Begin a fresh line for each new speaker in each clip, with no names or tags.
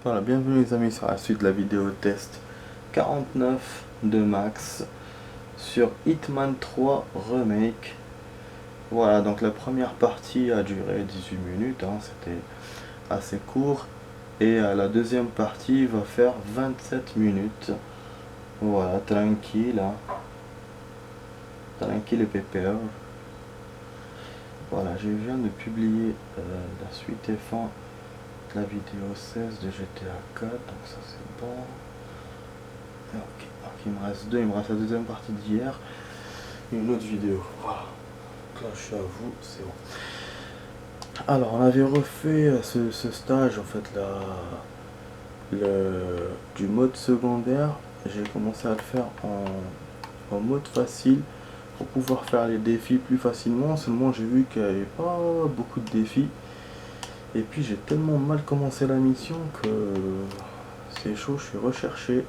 Voilà, bienvenue les amis sur la suite de la vidéo test 49 de Max sur Hitman 3 Remake. Voilà, donc la première partie a duré 18 minutes, hein, c'était assez court. Et la deuxième partie va faire 27 minutes. Voilà, tranquille, hein. Tranquille et pépère. Voilà, je viens de publier la suite et fin de la vidéo 16 de GTA 4, donc ça c'est bon. Ok, donc il me reste deux, il me reste la deuxième partie d'hier et une autre vidéo. Voilà, donc là je suis à vous, c'est bon. Alors on avait refait ce stage en fait là, du mode secondaire. J'ai commencé à le faire en mode facile pour pouvoir faire les défis plus facilement. Seulement j'ai vu qu'il n'y avait pas beaucoup de défis. Et puis j'ai tellement mal commencé la mission que c'est chaud, je suis recherché.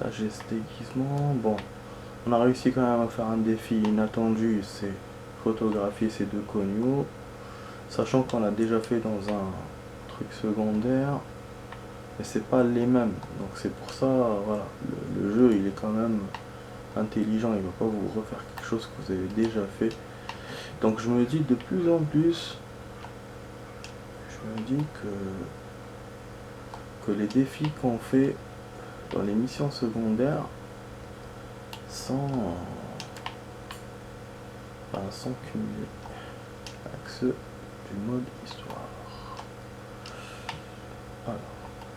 Là j'ai ce déguisement. Bon, on a réussi quand même à faire un défi inattendu, c'est photographier ces deux cognos. Sachant qu'on l'a déjà fait dans un truc secondaire. Mais c'est pas les mêmes. Donc c'est pour ça, voilà, le jeu il est quand même intelligent, il va pas vous refaire quelque chose que vous avez déjà fait. Donc je me dis de plus en plus, je me dis que les défis qu'on fait dans les missions secondaires sans cumuler avec ceux du mode histoire. Alors,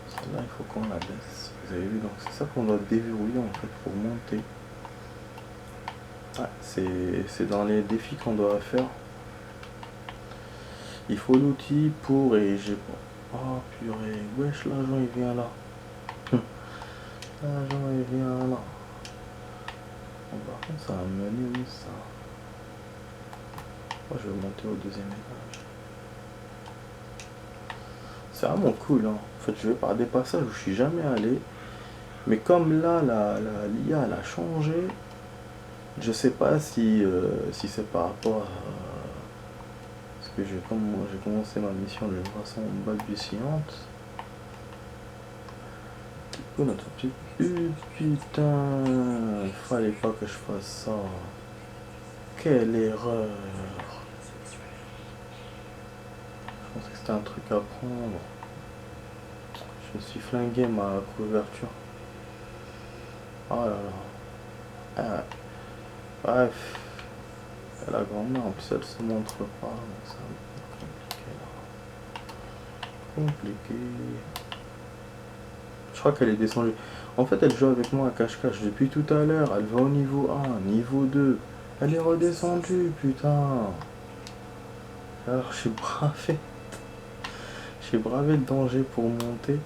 celle-là il faut qu'on la baisse. Vous avez vu, donc c'est ça qu'on doit déverrouiller en fait pour monter. Ouais, c'est dans les défis qu'on doit faire. Il faut l'outil pour et j'ai pas. Oh purée, wesh, l'argent il vient là. L'argent il vient là. Bon, par contre ça va me mener où ça? Moi je vais monter au deuxième étage. C'est vraiment cool, hein. En fait je vais par des passages où je suis jamais allé. Mais comme là l'IA elle a changé, je sais pas si c'est par rapport à ce que j'ai commencé ma mission de façon balbutiante. Oh notre petit. Putain, il fallait pas que je fasse ça. Quelle erreur. Je pensais que c'était un truc à prendre. Je me suis flingué ma couverture. Oh là là. Ah, bref. La grand-mère en plus elle se montre pas. Donc ça va être compliqué là. Compliqué. Je crois qu'elle est descendue. En fait elle joue avec moi à cache-cache depuis tout à l'heure. Elle va au niveau 1, niveau 2. Elle est redescendue, putain. Alors j'ai bravé le danger pour monter.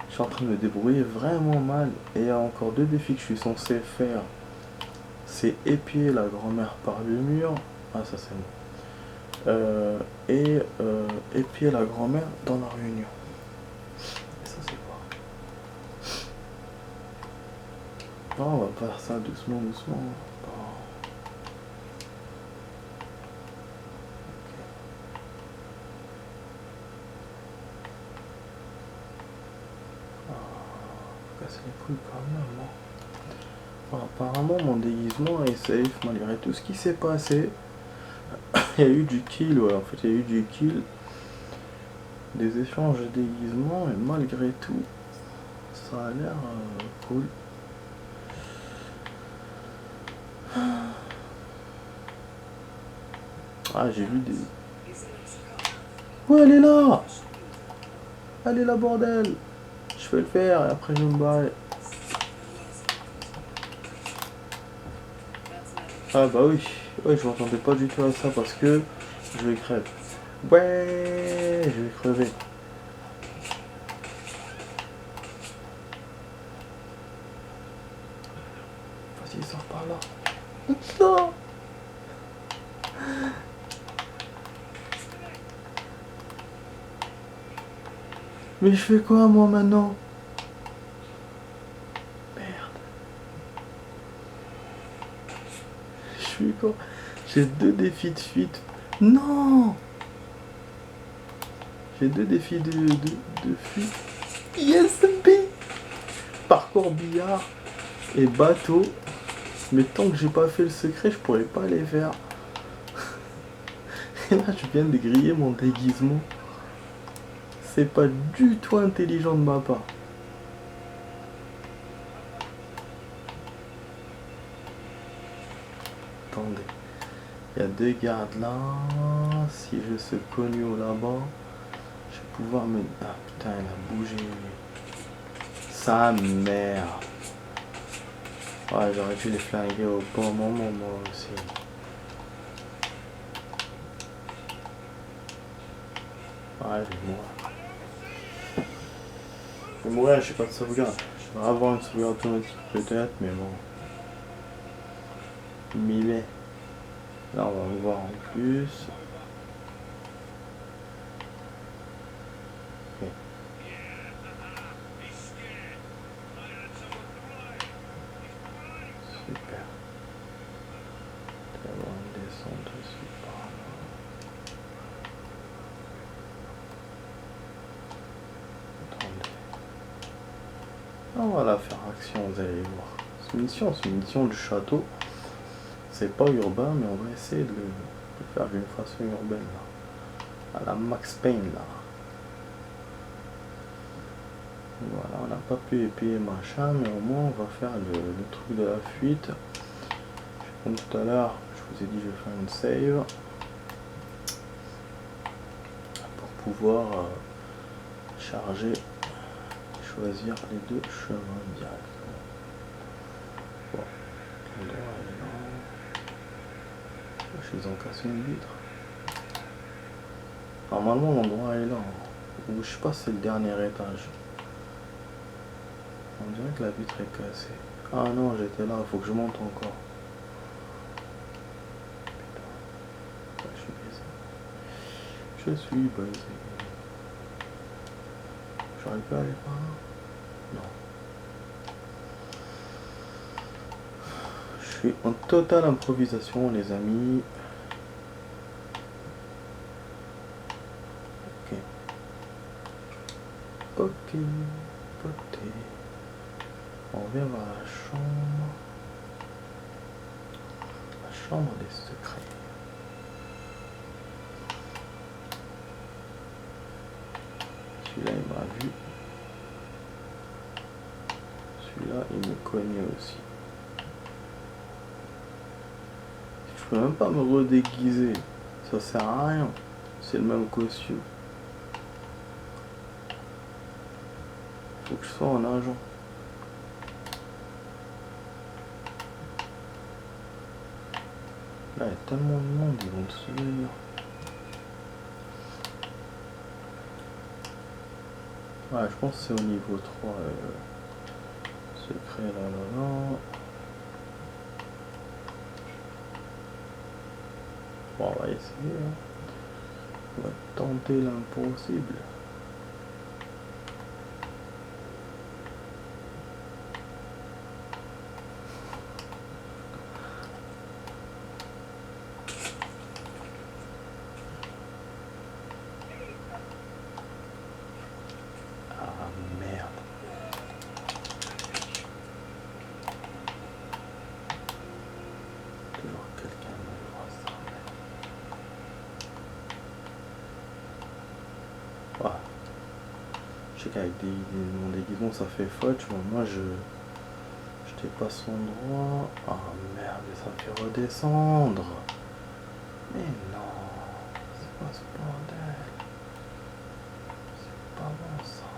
Je suis en train de me débrouiller vraiment mal. Et il y a encore deux défis que je suis censé faire. C'est épier la grand-mère par le mur. Ah ça c'est bon. Épier la grand-mère dans la réunion. Et ça c'est quoi? Oh, on va faire ça doucement, doucement. Oh. Casser les couilles quand même, hein. Bon, apparemment mon déguisement est safe malgré tout ce qui s'est passé. Il y a eu du kill, ouais, en fait il y a eu du kill. Des échanges de déguisements et malgré tout ça a l'air cool. Ah j'ai vu des... Ouais elle est là. Elle est là bordel. Je vais le faire et après je vais me barrer. Ah bah oui, ouais je m'attendais pas du tout à ça parce que je vais crever. Ouais, je vais crever. Vas-y, sors par là. Non. Mais je fais quoi moi maintenant? Merde. Je suis quoi? J'ai deux défis de fuite. Non. J'ai 2 défis de fuite. Yes, B. Parcours billard et bateau. Mais tant que j'ai pas fait le secret, je pourrais pas les faire. Et là, je viens de griller mon déguisement. C'est pas du tout intelligent de ma part. Attendez. Il y a 2 gardes là. Si je se cogno là-bas, je vais pouvoir me... Ah putain, elle a bougé. Sa mère. Ouais, j'aurais pu les flinguer au bon moment, moi aussi. Ouais, je vais mourir. Je vais mourir, j'ai pas de sauvegarde. Je vais avoir une sauvegarde automatique peut-être, mais bon. Mais là, on va le voir en plus. Ok. Super. Il va y avoir une descente aussi par là. Attendez. On va la faire action, vous allez voir. C'est une mission du château. C'est pas urbain, mais on va essayer de le faire d'une façon urbaine là. À la Max Payne là. Voilà, on n'a pas pu épier machin, mais au moins on va faire le truc de la fuite. Comme tout à l'heure, je vous ai dit je vais faire une save. Pour pouvoir charger et choisir les 2 chemins directement. Bon, l'endroit est là. Je suis en cassé une vitre. Normalement l'endroit est là. Ou je sais pas si c'est le dernier étage. On dirait que la vitre est cassée. Ah non, j'étais là, il faut que je monte encore. Putain. Ouais, je suis baisé. Je suis baisé. J'aurais pu aller par là? Non. Je suis en totale improvisation, les amis. Ok. Ok. Poté. On vient voir la chambre. La chambre des secrets. Celui-là, il m'a vu. Celui-là, il me connaît aussi. Je peux même pas me redéguiser. Ça sert à rien. C'est le même costume. Faut que je sois en agent. Là, il y a tellement de monde, ils vont tous venir. Ouais, je pense que c'est au niveau 3. Secret là, là, là. Bon, on va essayer. Hein. On va tenter l'impossible. Je sais qu'avec mon déguisement ça fait faute, moi je dépasse son droit. Ah merde, ça me fait redescendre. Mais non, c'est pas ce bordel. C'est pas bon ça.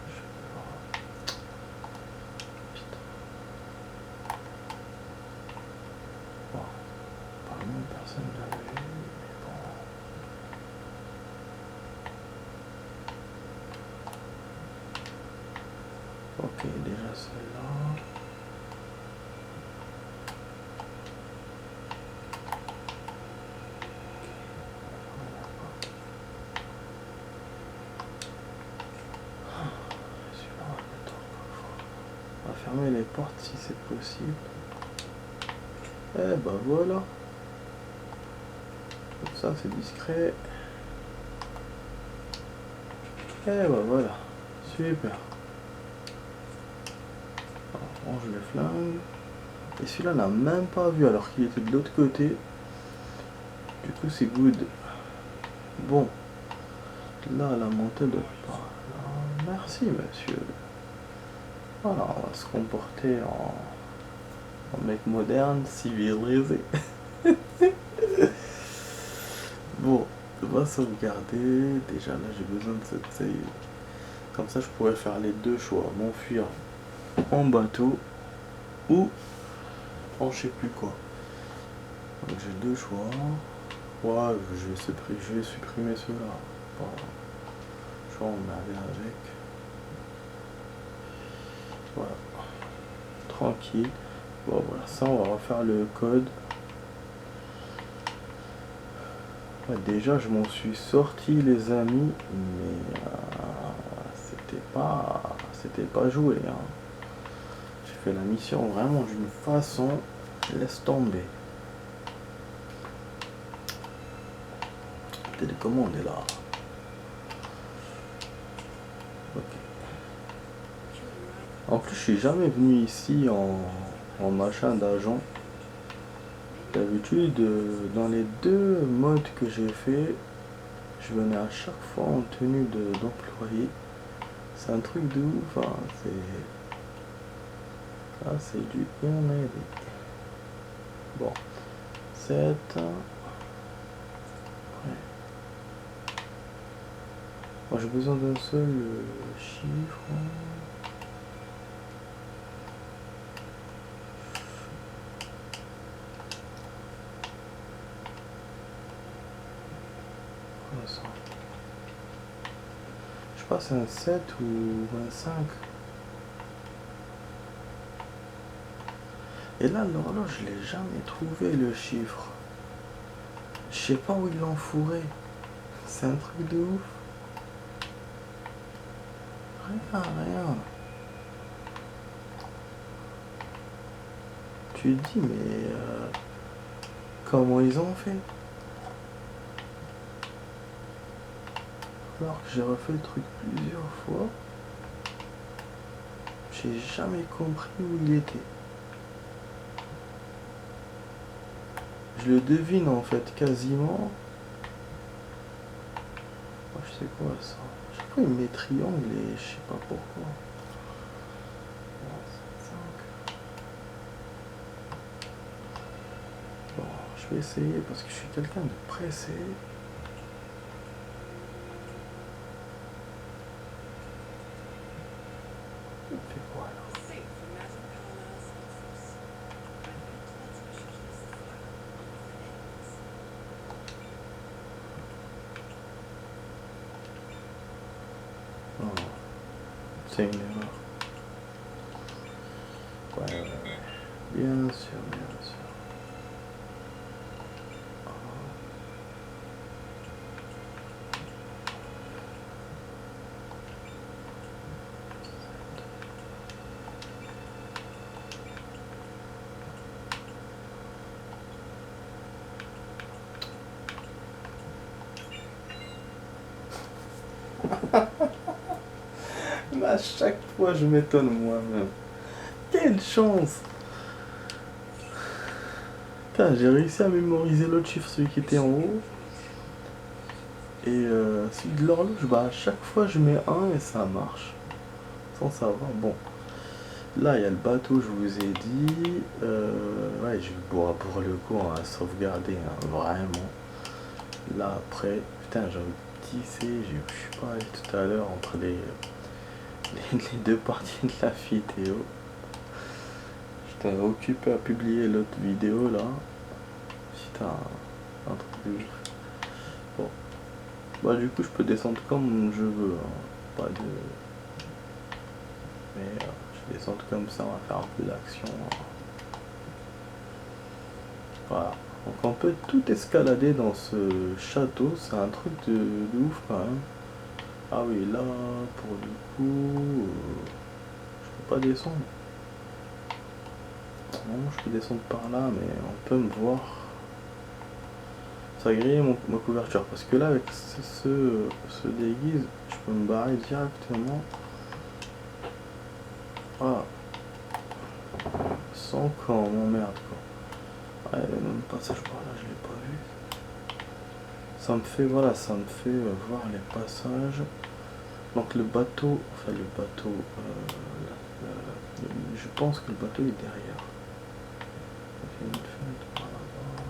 Je vais voir. Putain. Bon, apparemment personne ne l'a vu, mais bon. Ok, déjà celle-là. On va fermer les portes si c'est possible. Eh bah voilà. Comme ça c'est discret. Et bah voilà, super. Alors, on range les flingues. Et celui-là n'a même pas vu alors qu'il était de l'autre côté. Du coup c'est good. Bon, là la montée de pas. Ah, merci monsieur. Voilà, on va se comporter en mec moderne, civilisé. Bon, on va sauvegarder. Déjà là j'ai besoin de cette save. Comme ça je pourrais faire les deux choix. M'enfuir en bateau ou en je sais plus quoi. Donc j'ai deux choix. Ouais, je vais supprimer ceux-là. Bon, je vois, on est allé avec. Voilà. Tranquille. Bon voilà, ça on va refaire le code. Ouais, déjà je m'en suis sorti les amis, mais c'était pas joué. Hein. J'ai fait la mission vraiment d'une façon, laisse tomber. Télécommande est là. Ok. En plus je suis jamais venu ici en machin d'agent. D'habitude, dans les deux modes que j'ai fait, je venais à chaque fois en tenue d'employé. C'est un truc de ouf, hein. C'est du inédit. Bon, 7. Ouais. Moi j'ai besoin d'un seul chiffre. Quoi ça? Je sais pas, c'est un 7 ou un 5. Et là, l'horloge, je l'ai jamais trouvé le chiffre. Je sais pas où ils l'ont fourré. C'est un truc de ouf. Rien. Tu te dis, mais comment ils ont fait? Alors que j'ai refait le truc plusieurs fois, j'ai jamais compris où il était. Je le devine en fait quasiment. Oh, je sais quoi ça. Chaque fois il met triangle et je sais pas pourquoi. Bon, je vais essayer parce que je suis quelqu'un de pressé. Il fait quoi là? Oh, c'est une erreur. Ouais. Bien sûr. Mais à chaque fois je m'étonne moi-même. Quelle chance! Putain, j'ai réussi à mémoriser l'autre chiffre, celui qui était en haut. Et celui de l'horloge, bah à chaque fois je mets 1 et ça marche. Sans savoir. Bon. Là il y a le bateau, je vous ai dit. Ouais, je pour le coup on va sauvegarder, hein, vraiment. Là après, putain j'ai tissé, je suis pas allé tout à l'heure entre les deux parties de la vidéo. J'étais occupé à publier l'autre vidéo là. Putain, un truc de ouf. Bon. Bah du coup je peux descendre comme je veux. Hein. Pas de... Mais je vais descendre comme ça, on va faire un peu d'action. Hein. Voilà. Donc on peut tout escalader dans ce château. C'est un truc de ouf quand même. Ah oui, là, pour le coup, je peux pas descendre. Non, je peux descendre par là, mais on peut me voir. Ça grille ma couverture. Parce que là, avec ce déguise, je peux me barrer directement. Ah, sans quand, mon merde quoi. Ouais, le même passage par là, je l'ai pas vu. Ça me fait, voilà, ça me fait voir les passages. Donc le bateau, enfin le bateau, je pense que le bateau est derrière. Ok, une fenêtre par là-bas.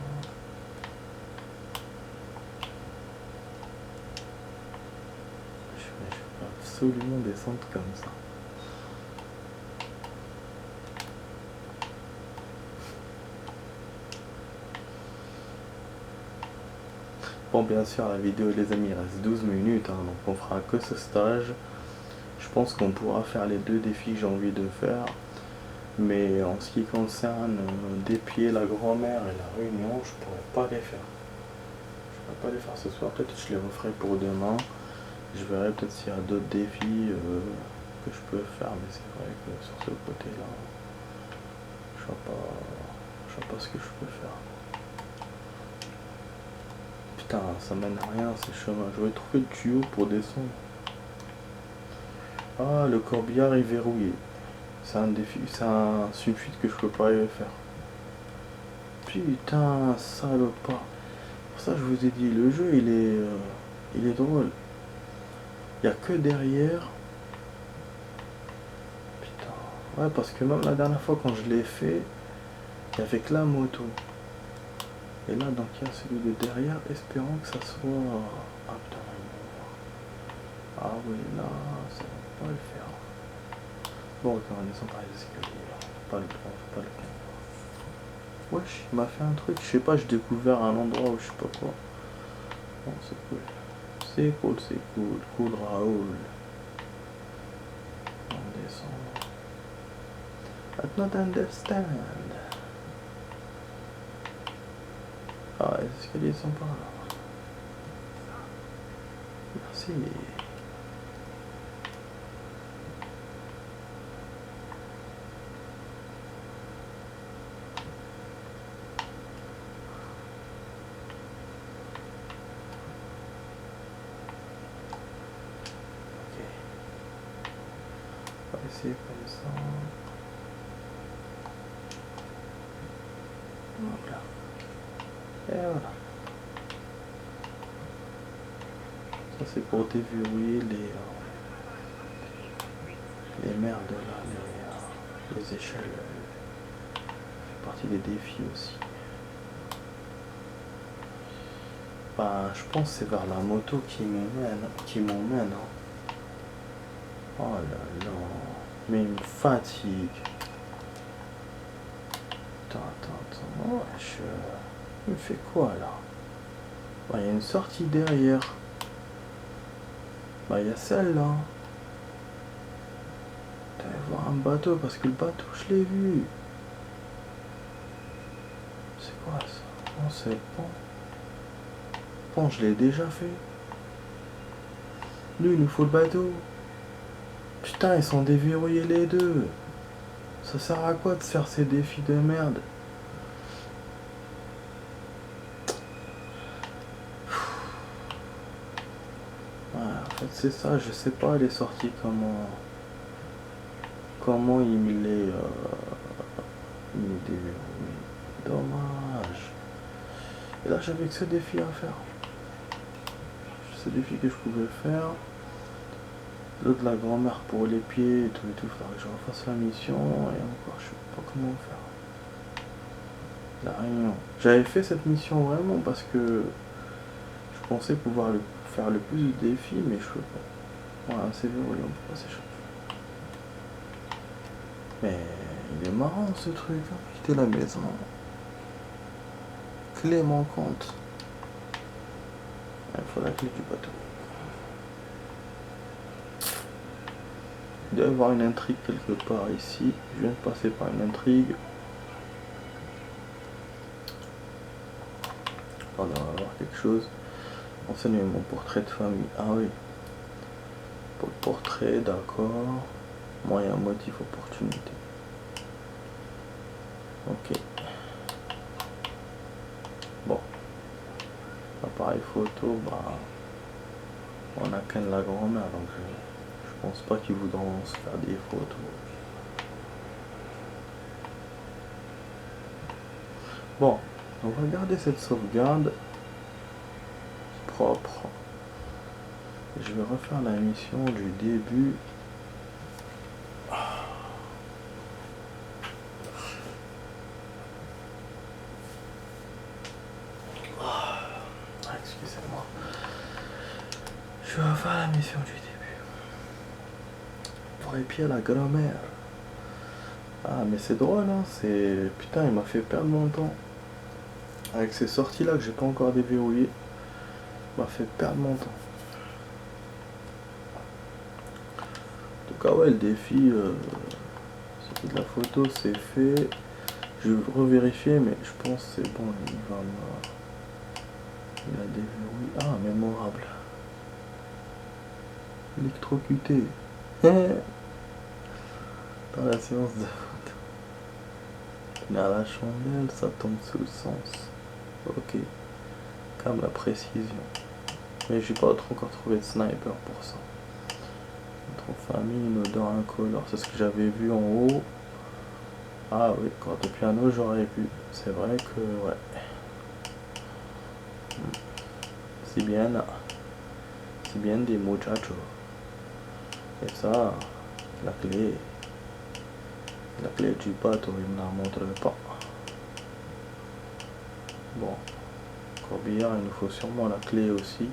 Je vais absolument descendre comme ça. Bon, bien sûr, la vidéo, les amis, il reste 12 minutes, hein, donc on fera que ce stage. Je pense qu'on pourra faire les deux défis que j'ai envie de faire. Mais en ce qui concerne dépier la grand-mère et la réunion, je pourrais pas les faire. Je pourrais pas les faire ce soir, peut-être que je les referai pour demain. Je verrai peut-être s'il y a d'autres défis que je peux faire, mais c'est vrai que sur ce côté-là, je vois pas ce que je peux faire. Putain, ça mène à rien ces chemins. Je vais trouver le tuyau pour descendre. Ah, le corbillard est verrouillé. C'est un défi, c'est une fuite que je peux pas y faire. Putain, salopard. Pour ça, je vous ai dit, le jeu, il est drôle. Il n'y a que derrière. Putain. Ouais, parce que même la dernière fois, quand je l'ai fait, il y avait que la moto. Et là, donc, il y a celui de derrière, espérant que ça soit... Ah, putain, ah oui, là, ça va pas le faire. Bon, quand on descend par les escaliers, faut pas le prendre, faut pas le prendre. Wesh, il m'a fait un truc, je sais pas, j'ai découvert un endroit où je sais pas quoi. Bon, c'est cool. C'est cool, c'est cool. Cool Raoul. On descend. I don't understand. Ah, les escaliers sont pas là. Merci. On va essayer comme ça. Voilà. Et voilà. Ça c'est pour déverrouiller les merdes là, les échelles. Ça fait partie des défis aussi. Bah, je pense que c'est vers la moto qui m'emmène. Hein. Oh là là. Mais il me fatigue. Attends. Oh, il me fait quoi là? Bah, il y a une sortie derrière. Bah, il y a celle-là. T'allais voir un bateau, parce que le bateau, je l'ai vu. C'est quoi ça? Non, c'est le pont. Bon, je l'ai déjà fait. Lui, il nous faut le bateau. Putain, ils sont déverrouillés les deux. Ça sert à quoi de faire ces défis de merde? Ouais, en fait, c'est ça, je sais pas, elle est sortie comment il me les déverrouille. Dommage. Et là, j'avais que ce défi à faire. Ce défi que je pouvais faire. L'autre, la grand-mère pour les pieds et tout, il faudrait que je refasse la mission. Et encore, je sais pas comment faire. La réunion. J'avais fait cette mission vraiment parce que je pensais pouvoir faire le plus de défis, mais je peux pas. Voilà, c'est verrouillé, on peut pas s'échapper. Mais il est marrant ce truc, hein. Quitter la maison. Clé manquante. Il faut la clé du bateau. Il doit y avoir une intrigue quelque part ici. Je viens de passer par une intrigue. On doit avoir quelque chose. Enseigne mon portrait de famille. Ah oui. Pour le portrait, d'accord. Moyen, motif, opportunité. Ok. Bon. Appareil photo, bah. On a Ken la grand-mère, donc je pense pas qu'ils voudront se faire des photos. Bon, on va garder cette sauvegarde propre. Je vais refaire la mission du début. Excusez-moi. Je vais refaire la mission du début. Pour épier la grand-mère. Ah mais c'est drôle hein, c'est... Putain il m'a fait perdre mon temps. Avec ces sorties là que j'ai pas encore déverrouillé. M'a fait perdre mon temps. En tout cas ouais le défi de la photo c'est fait. Je vais revérifier mais je pense que c'est bon, il va me... Il a déverrouillé. Ah mémorable. Électrocuté. Dans la séance de photo. Dans la chandelle, ça tombe sous le sens. Ok. Comme la précision. Mais j'ai pas encore trouvé de sniper pour ça. Notre famille, une odeur incolore. C'est ce que j'avais vu en haut. Ah oui, quand au piano j'aurais pu. C'est vrai que ouais. C'est bien là. C'est bien des muchachos. Et ça, la clé. La clé du bateau, il me la montre pas. Bon. Corbillard, il nous faut sûrement la clé aussi.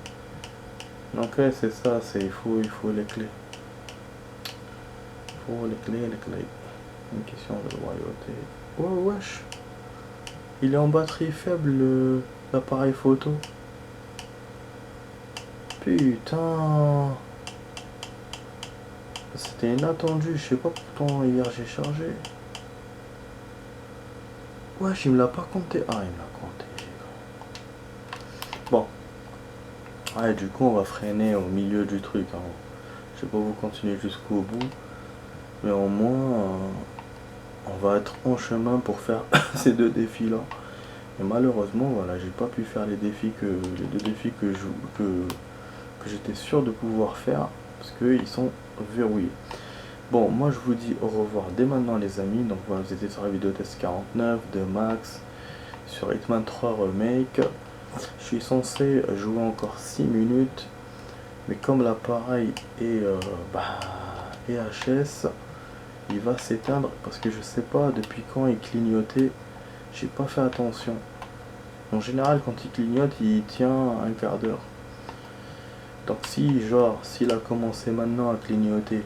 Donc ouais, c'est ça, c'est il faut les clés. Il faut les clés. Une question de loyauté. Oh wesh. Il est en batterie faible l'appareil photo. Putain. C'était inattendu, je sais pas pourtant hier j'ai chargé. Wesh, il me l'a pas compté. Ah, il me l'a compté. Bon. Ouais, du coup on va freiner au milieu du truc. Hein. Je vais pas vous continuer jusqu'au bout. Mais au moins, on va être en chemin pour faire ces deux défis là. Et malheureusement, voilà, j'ai pas pu faire les deux défis que j'étais sûr de pouvoir faire. Parce qu'ils sont verrouillés. Bon, moi je vous dis au revoir dès maintenant les amis. Donc voilà, vous étiez sur la vidéo test 49 de Max sur Hitman 3 Remake. Je suis censé jouer encore 6 minutes. Mais comme l'appareil est EHS, il va s'éteindre parce que je sais pas depuis quand il clignotait. J'ai pas fait attention. En général quand il clignote il tient un quart d'heure. Donc si genre s'il a commencé maintenant à clignoter,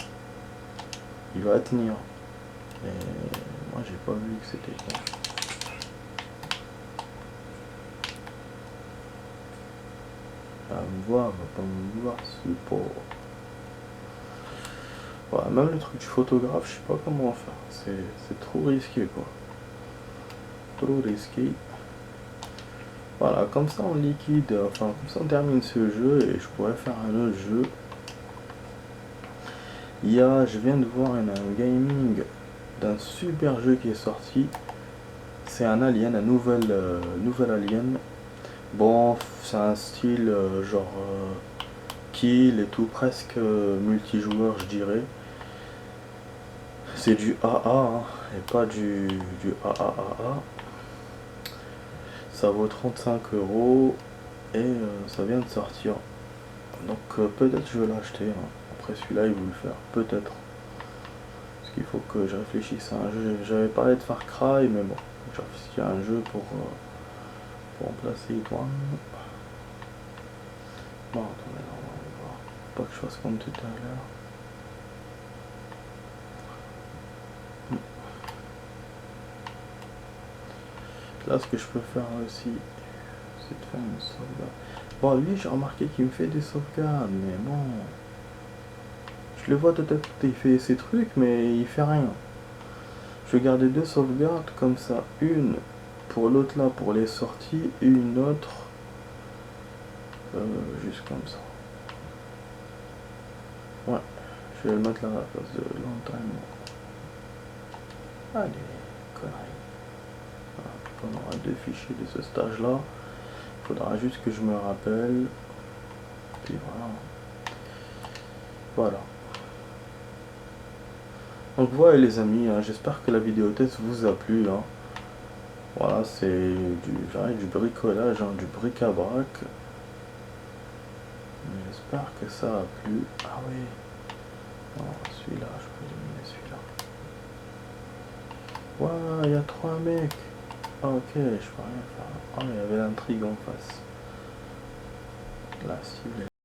il va tenir. Mais moi j'ai pas vu que c'était bon. Elle me voir, elle va pas me voir, c'est pas... Ouais, même le truc du photographe, je sais pas comment faire. C'est trop risqué quoi. Trop risqué. Voilà, comme ça on liquide, enfin comme ça on termine ce jeu et je pourrais faire un autre jeu. Je viens de voir un gaming d'un super jeu qui est sorti. C'est un alien, un nouvel alien. Bon, c'est un style genre kill et tout, presque multijoueur je dirais. C'est du AA hein, et pas du AAAA. Ça vaut 35 € et ça vient de sortir. Donc peut-être je vais l'acheter. Hein. Après celui-là il veut le faire, peut-être. Parce qu'il faut que je réfléchisse à un jeu. J'avais parlé de Far Cry, mais bon, j'ai réfléchi à un jeu pour remplacer Hitman. Bon, attendez, on va voir. Faut pas que je fasse comme tout à l'heure. Là, ce que je peux faire aussi, c'est de faire une sauvegarde. Bon, lui, j'ai remarqué qu'il me fait des sauvegardes, mais bon. Je le vois peut-être, il fait ses trucs, mais il fait rien. Je vais garder deux sauvegardes comme ça. Une pour l'autre là, pour les sorties, et une autre juste comme ça. Ouais, je vais le mettre là à la place de l'entraînement. Allez, conneries. On aura deux fichiers de ce stage là. Il faudra juste que je me rappelle. Puis voilà. Voilà. Donc voilà les amis, hein, j'espère que la vidéo test vous a plu. Hein. Voilà, c'est du bricolage, hein, du bric-à-brac. J'espère que ça a plu. Ah oui. Non, celui-là, je peux éliminer celui-là. Waouh, il y a 3 mecs. Ah, ok, je peux rien faire. Ah, mais il y avait l'intrigue en face. La cible.